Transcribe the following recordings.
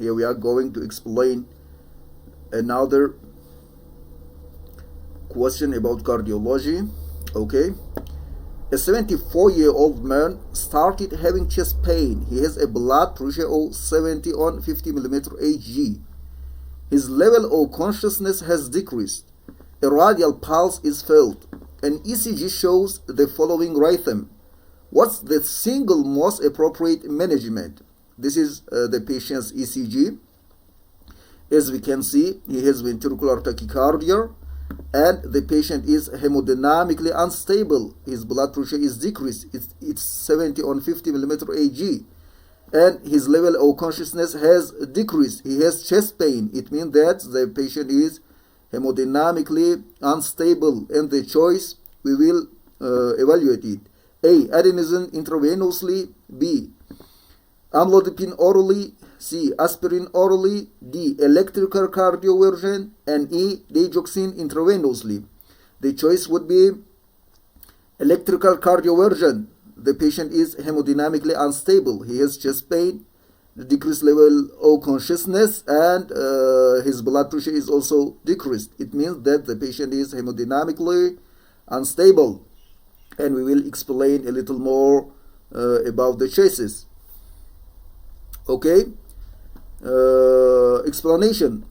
Here we are going to explain another question about cardiology. Okay. A 74-year-old man started having chest pain. He has a blood pressure of 70 on 50 millimeter Hg. His level of consciousness has decreased. A radial pulse is felt. An ECG shows the following rhythm. What's the single most appropriate management? This is the patient's ECG. As we can see, he has ventricular tachycardia, and the patient is hemodynamically unstable. His blood pressure is decreased. It's 70 on 50 millimeter Hg. And his level of consciousness has decreased. He has chest pain. It means that the patient is hemodynamically unstable. And the choice, we will evaluate it. A. Adenosine intravenously. B. Amlodipine orally. C. Aspirin orally. D. Electrical cardioversion. And E. Digoxin intravenously. The choice would be electrical cardioversion. The patient is hemodynamically unstable. He has chest pain, decreased level of consciousness, and his blood pressure is also decreased. It means that the patient is hemodynamically unstable. And we will explain a little more about the choices. Okay. Explanation.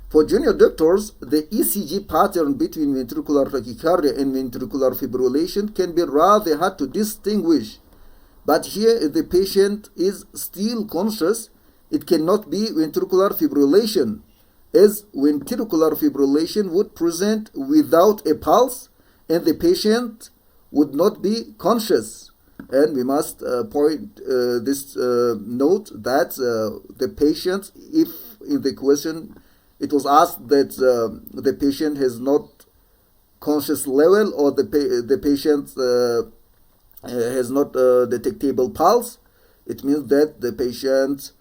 For junior doctors, the ECG pattern between ventricular tachycardia and ventricular fibrillation can be rather hard to distinguish. But here, if the patient is still conscious, it cannot be ventricular fibrillation, as ventricular fibrillation would present without a pulse and the patient would not be conscious. And we must point this note that the patient, if in the question it was asked that the patient has not conscious level, or the patient has not detectable pulse, it means that the patient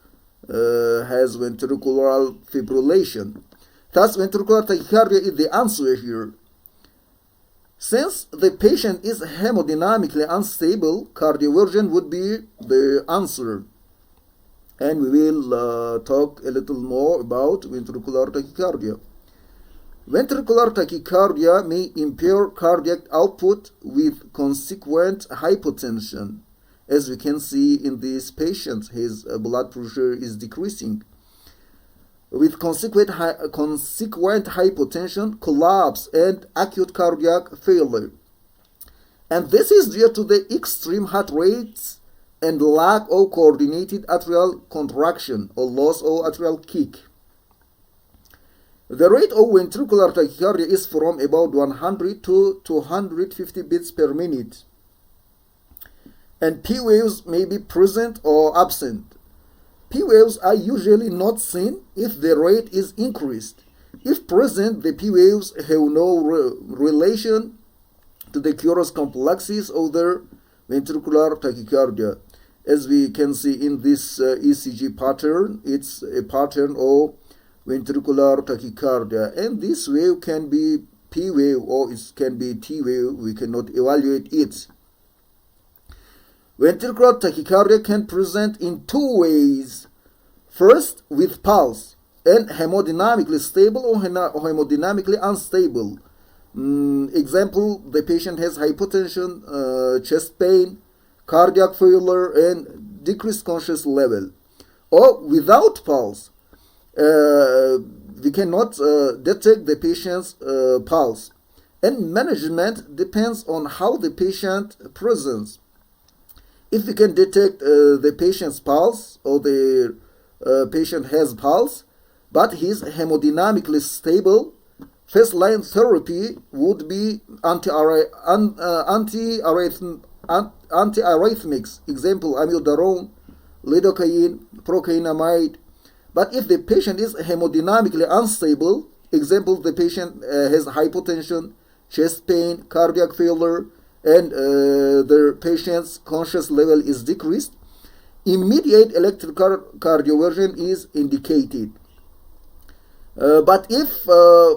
has ventricular fibrillation. Thus, ventricular tachycardia is the answer here. Since the patient is hemodynamically unstable, cardioversion would be the answer. And we will talk a little more about ventricular tachycardia. Ventricular tachycardia may impair cardiac output with consequent hypotension. As we can see in this patient, his blood pressure is decreasing. With consequent hypotension, collapse, and acute cardiac failure. And this is due to the extreme heart rates and lack of coordinated atrial contraction or loss of atrial kick. The rate of ventricular tachycardia is from about 100 to 250 beats per minute. And P waves may be present or absent. P waves are usually not seen if the rate is increased. If present, the P waves have no relation to the curious complexes of the ventricular tachycardia. As we can see in this ECG pattern, it's a pattern of ventricular tachycardia. And this wave can be P wave or it can be T wave. We cannot evaluate it. Ventricular tachycardia can present in two ways. First, with pulse and hemodynamically stable or hemodynamically unstable. Example, the patient has hypotension, chest pain, cardiac failure, and decreased conscious level. Or without pulse, we cannot detect the patient's pulse. And management depends on how the patient presents. If we can detect the patient's pulse, or the patient has pulse, but he is hemodynamically stable, first-line therapy would be antiarrhythmics. Example, amiodarone, lidocaine, procainamide. But if the patient is hemodynamically unstable, example, the patient has hypotension, chest pain, cardiac failure, and the patient's conscious level is decreased, immediate electrical cardioversion is indicated. But if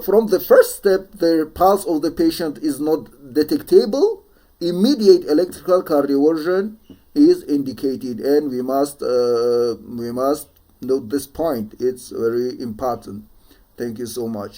from the first step the pulse of the patient is not detectable, immediate electrical cardioversion is indicated, and we must note this point. It's very important. Thank you so much.